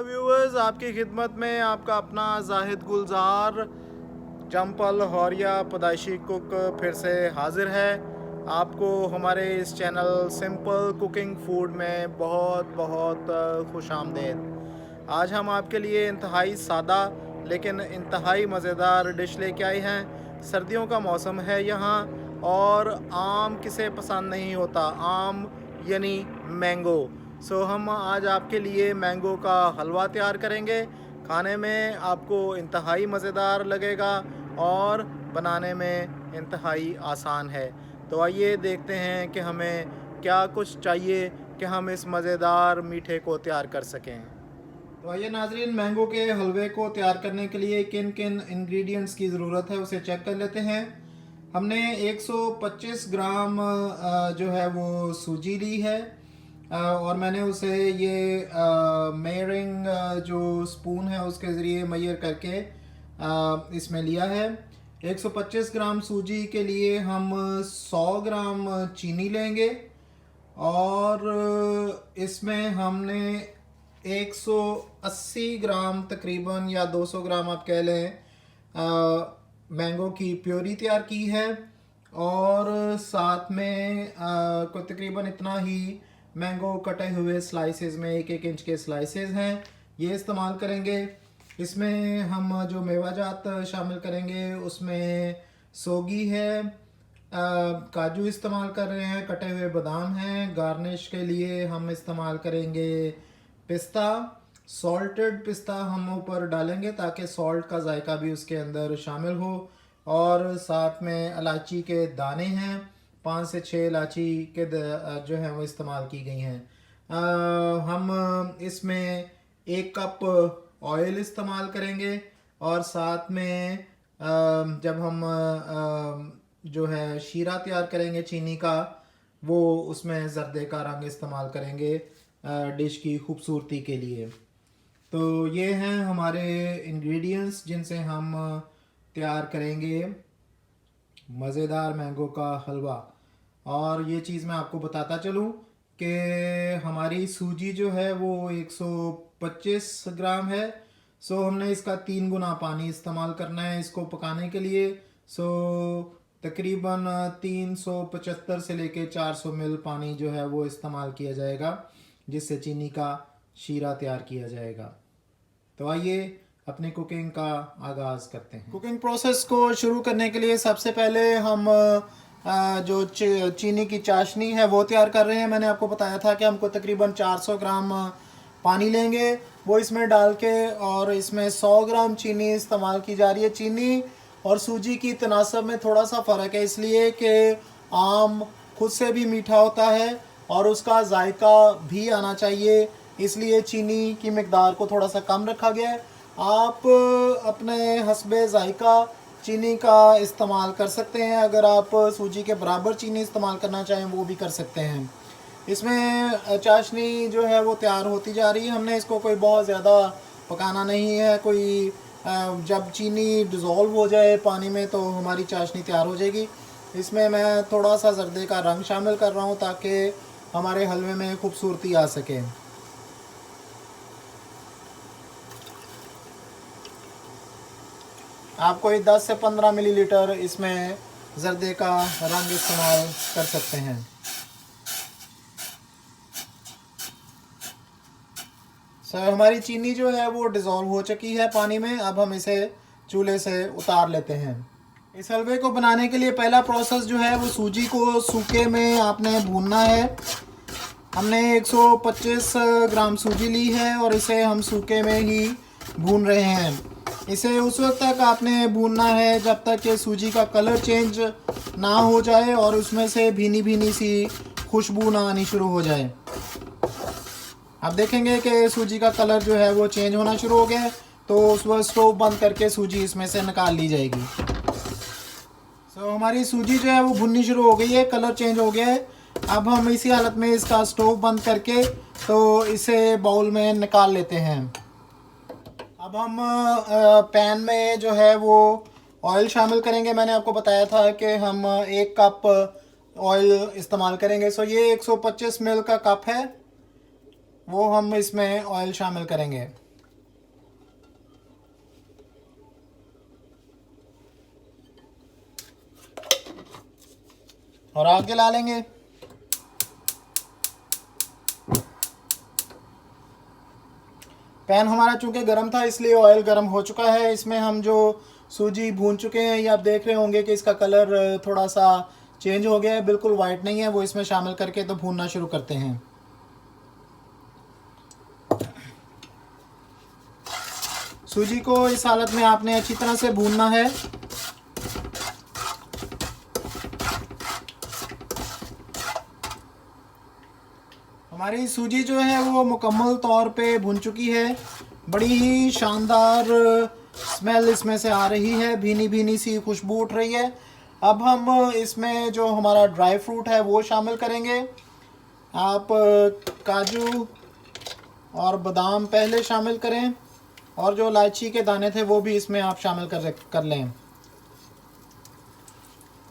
Hello viewers, आपकी खिदमत में आपका अपना जाहिद गुलजार जमपल हौरिया पैदाइशी कुक फिर से हाजिर है। आपको हमारे इस चैनल सिंपल कुकिंग फूड में बहुत बहुत खुश आमदेद। आज हम आपके लिए इंतहाई सादा लेकिन इंतहाई मज़ेदार डिश लेके आए हैं। सर्दियों का मौसम है यहाँ और आम किसे पसंद नहीं होता, आम यानी मैंगो। हम आज आपके लिए मैंगो का हलवा तैयार करेंगे। खाने में आपको इंतहाई मज़ेदार लगेगा और बनाने में इंतहाई आसान है। तो आइए देखते हैं कि हमें क्या कुछ चाहिए कि हम इस मज़ेदार मीठे को तैयार कर सकें। तो आइए नाजरीन, मैंगो के हलवे को तैयार करने के लिए किन किन इंग्रेडिएंट्स की ज़रूरत है उसे चेक कर लेते हैं। हमने 125 ग्राम जो है वो सूजी ली है और मैंने उसे ये मेयरिंग जो स्पून है उसके ज़रिए मेयर करके इसमें लिया है। 125 ग्राम सूजी के लिए हम 100 ग्राम चीनी लेंगे और इसमें हमने 180 ग्राम तकरीबन या 200 ग्राम आप कह लें मैंगो की प्योरी तैयार की है और साथ में को तकरीबन इतना ही मैंगो कटे हुए स्लाइसेस में 1-1 इंच के स्लाइसेस हैं, ये इस्तेमाल करेंगे। इसमें हम जो मेवाजात शामिल करेंगे उसमें सोगी है, काजू इस्तेमाल कर रहे हैं, कटे हुए बादाम हैं। गार्निश के लिए हम इस्तेमाल करेंगे पिस्ता, सॉल्टेड पिस्ता हम ऊपर डालेंगे ताकि सॉल्ट का जायका भी उसके अंदर शामिल हो। और साथ में इलायची के दाने हैं, 5 से 6 इलायची के जो है वो इस्तेमाल की गई हैं। हम इसमें 1 कप ऑयल इस्तेमाल करेंगे और साथ में जब हम जो है शीरा तैयार करेंगे चीनी का, वो उसमें जर्दे का रंग इस्तेमाल करेंगे डिश की खूबसूरती के लिए। तो ये हैं हमारे इंग्रेडिएंट्स जिनसे हम तैयार करेंगे मज़ेदार मैंगो का हलवा। और ये चीज़ मैं आपको बताता चलूँ कि हमारी सूजी जो है वो 125 ग्राम है। हमने इसका 3 गुना पानी इस्तेमाल करना है इसको पकाने के लिए। तकरीबन 375 से लेके 400 मिल पानी जो है वो इस्तेमाल किया जाएगा जिससे चीनी का शीरा तैयार किया जाएगा। तो आइए अपनी कुकिंग का आगाज़ करते हैं। कुकिंग प्रोसेस को शुरू करने के लिए सबसे पहले हम जो चीनी की चाशनी है वो तैयार कर रहे हैं। मैंने आपको बताया था कि हमको तकरीबन 400 ग्राम पानी लेंगे, वो इसमें डाल के, और इसमें 100 ग्राम चीनी इस्तेमाल की जा रही है। चीनी और सूजी की तनासब में थोड़ा सा फ़र्क है, इसलिए कि आम खुद से भी मीठा होता है और उसका जायका भी आना चाहिए, इसलिए चीनी की मकदार को थोड़ा सा कम रखा गया है। आप अपने हस्बे जायका चीनी का इस्तेमाल कर सकते हैं। अगर आप सूजी के बराबर चीनी इस्तेमाल करना चाहें वो भी कर सकते हैं। इसमें चाशनी जो है वो तैयार होती जा रही है। हमने इसको कोई बहुत ज़्यादा पकाना नहीं है, कोई जब चीनी डिज़ोल्व हो जाए पानी में तो हमारी चाशनी तैयार हो जाएगी। इसमें मैं थोड़ा सा जर्दे का रंग शामिल कर रहा हूँ ताकि हमारे हलवे में खूबसूरती आ सके। आप कोई 10 से 15 मिलीलीटर इसमें जर्दे का रंग इस्तेमाल कर सकते हैं। हमारी चीनी जो है वो डिज़ोल्व हो चुकी है पानी में। अब हम इसे चूल्हे से उतार लेते हैं। इस हलवे को बनाने के लिए पहला प्रोसेस जो है वो सूजी को सूखे में आपने भूनना है। हमने 125 ग्राम सूजी ली है और इसे हम सूखे में ही भून रहे हैं। इसे उस वक्त तक आपने भूनना है जब तक कि सूजी का कलर चेंज ना हो जाए और उसमें से भीनी भीनी सी खुशबू ना आनी शुरू हो जाए। आप देखेंगे कि सूजी का कलर जो है वो चेंज होना शुरू हो गया है, तो उस वक्त स्टोव बंद करके सूजी इसमें से निकाल ली जाएगी। हमारी सूजी जो है वो भुननी शुरू हो गई है, कलर चेंज हो गया है। अब हम इसी हालत में इसका स्टोव बंद करके तो इसे बाउल में निकाल लेते हैं। अब हम पैन में जो है वो ऑयल शामिल करेंगे। मैंने आपको बताया था कि हम 1 कप ऑयल इस्तेमाल करेंगे। ये 125 ml का कप है, वो हम इसमें ऑयल शामिल करेंगे। और आग जला लेंगे। पैन हमारा चूंकि गर्म था इसलिए ऑयल गर्म हो चुका है। इसमें हम जो सूजी भून चुके हैं, ये आप देख रहे होंगे कि इसका कलर थोड़ा सा चेंज हो गया है, बिल्कुल वाइट नहीं है, वो इसमें शामिल करके तो भूनना शुरू करते हैं। सूजी को इस हालत में आपने अच्छी तरह से भूनना है। हमारी सूजी जो है वो मुकम्मल तौर पे भुन चुकी है। बड़ी ही शानदार स्मेल इसमें से आ रही है, भीनी भीनी सी खुशबू उठ रही है। अब हम इसमें जो हमारा ड्राई फ्रूट है वो शामिल करेंगे। आप काजू और बादाम पहले शामिल करें, और जो इलायची के दाने थे वो भी इसमें आप शामिल कर लें।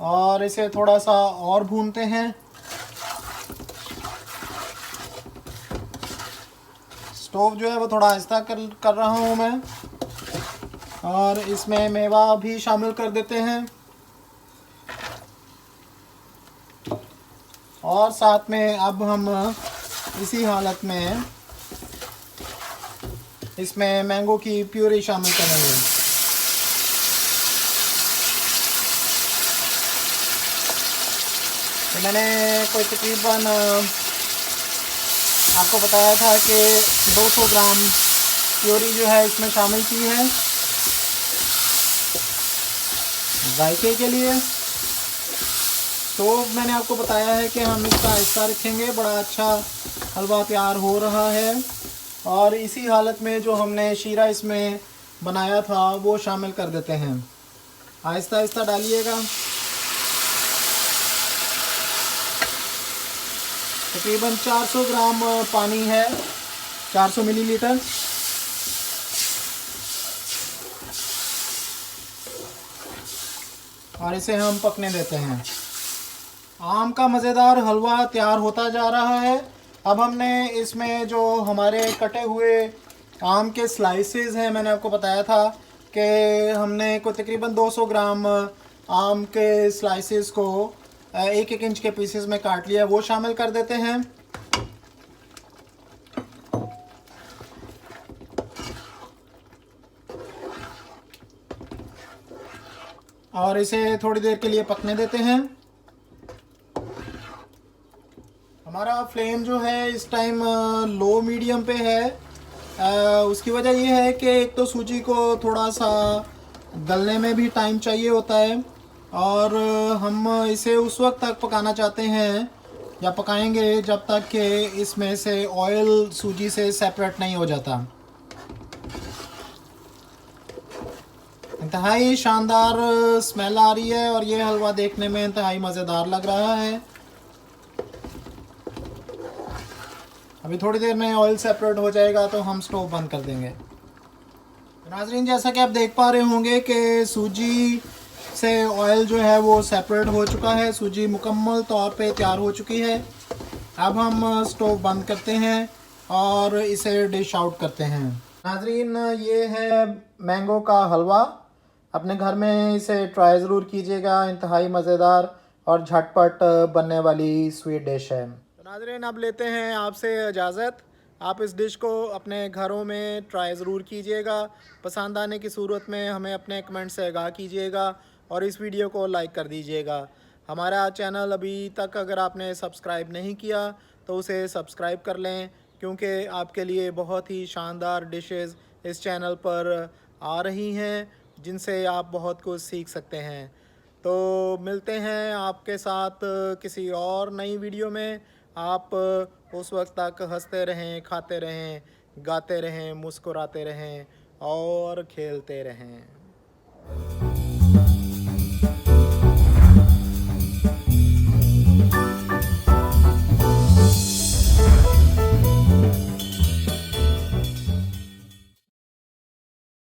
और इसे थोड़ा सा और भूनते हैं। स्टोव जो है वो थोड़ा आहिस्ता कर रहा हूँ मैं। और इसमें मेवा भी शामिल कर देते हैं, और साथ में अब हम इसी हालत में इसमें मैंगो की प्यूरी शामिल करेंगे। तो मैंने कोई तकरीबन आपको बताया था कि 200 ग्राम प्यूरी जो है इसमें शामिल की है जायके के लिए। तो मैंने आपको बताया है कि हम इसका हिस्सा रखेंगे। बड़ा अच्छा हलवा तैयार हो रहा है, और इसी हालत में जो हमने शीरा इसमें बनाया था वो शामिल कर देते हैं। आहिस्ता आहिस्ता डालिएगा। तकरीबन 400 ग्राम पानी है, 400 मिलीलीटर। और इसे हम पकने देते हैं। आम का मज़ेदार हलवा तैयार होता जा रहा है। अब हमने इसमें जो हमारे कटे हुए आम के स्लाइसेस हैं, मैंने आपको बताया था कि हमने को तकरीबन 200 ग्राम आम के स्लाइसेस को 1-1 इंच के पीसेस में काट लिया, वो शामिल कर देते हैं। और इसे थोड़ी देर के लिए पकने देते हैं। हमारा फ्लेम जो है इस टाइम लो मीडियम पे है। उसकी वजह ये है कि एक तो सूजी को थोड़ा सा गलने में भी टाइम चाहिए होता है, और हम इसे उस वक्त तक पकाना चाहते हैं या पकाएंगे जब तक कि इसमें से ऑयल सूजी से सेपरेट नहीं हो जाता। इंतहाई शानदार स्मेल आ रही है, और ये हलवा देखने में इंतहाई मज़ेदार लग रहा है। अभी थोड़ी देर में ऑयल सेपरेट हो जाएगा तो हम स्टोव बंद कर देंगे। नाज़रीन, जैसा कि आप देख पा रहे होंगे कि सूजी से ऑयल जो है वो सेपरेट हो चुका है। सूजी मुकम्मल तौर पे तैयार हो चुकी है। अब हम स्टोव बंद करते हैं और इसे डिश आउट करते हैं। नाज़रीन, ये है मैंगो का हलवा। अपने घर में इसे ट्राई ज़रूर कीजिएगा। इंतहाई मज़ेदार और झटपट बनने वाली स्वीट डिश है। नाज़रीन, अब लेते हैं आपसे इजाज़त। आप इस डिश को अपने घरों में ट्राई ज़रूर कीजिएगा। पसंद आने की सूरत में हमें अपने कमेंट से आगाह कीजिएगा, और इस वीडियो को लाइक कर दीजिएगा। हमारा चैनल अभी तक अगर आपने सब्सक्राइब नहीं किया तो उसे सब्सक्राइब कर लें, क्योंकि आपके लिए बहुत ही शानदार डिशेस इस चैनल पर आ रही हैं जिनसे आप बहुत कुछ सीख सकते हैं। तो मिलते हैं आपके साथ किसी और नई वीडियो में। आप उस वक्त तक हंसते रहें, खाते रहें, गाते रहें, मुस्कुराते रहें और खेलते रहें।